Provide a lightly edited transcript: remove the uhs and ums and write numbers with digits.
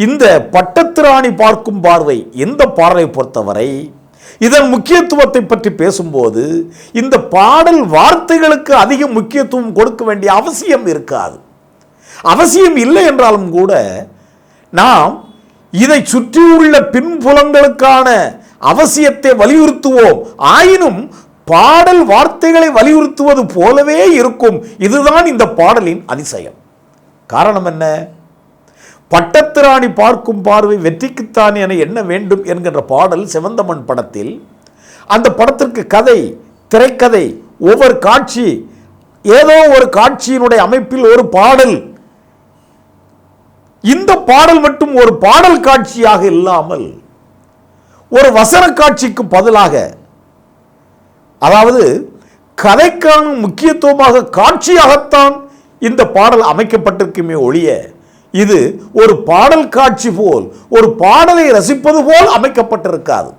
இந்த பட்டத்திராணி பார்க்கும் பார்வை இந்த பாடலை பொறுத்தவரை இதன் முக்கியத்துவத்தை பற்றி பேசும்போது இந்த பாடல் வார்த்தைகளுக்கு அதிக முக்கியத்துவம் கொடுக்க வேண்டிய அவசியம் இருக்காது. அவசியம் இல்லை என்றாலும் கூட நாம் இதை சுற்றியுள்ள பின்புலங்களுக்கான அவசியத்தை வலியுறுத்துவோம். ஆயினும் பாடல் வார்த்தைகளை வலியுறுத்துவது போலவே இருக்கும். இதுதான் இந்த பாடலின் அதிசயம். காரணம் என்ன? பட்டத்திராணி பார்க்கும் பார்வை வெற்றிக்குத்தான் என என்ன வேண்டும் என்கின்ற பாடல் செவந்தமன் படத்தில், அந்த படத்திற்கு கதை, திரைக்கதை, ஒவ்வொரு காட்சி, ஏதோ ஒரு காட்சியினுடைய அமைப்பில் ஒரு பாடல். இந்த பாடல் மட்டும் ஒரு பாடல் காட்சியாக இல்லாமல் ஒரு வசன காட்சிக்கு பதிலாக, அதாவது கதைக்கான முக்கியத்துவமாக காட்சியாகத்தான் இந்த பாடல் அமைக்கப்பட்டிருக்குமே ஒழிய இது ஒரு பாடல் காட்சி போல், ஒரு பாடலை ரசிப்பது போல் அமைக்கப்பட்டிருக்காது.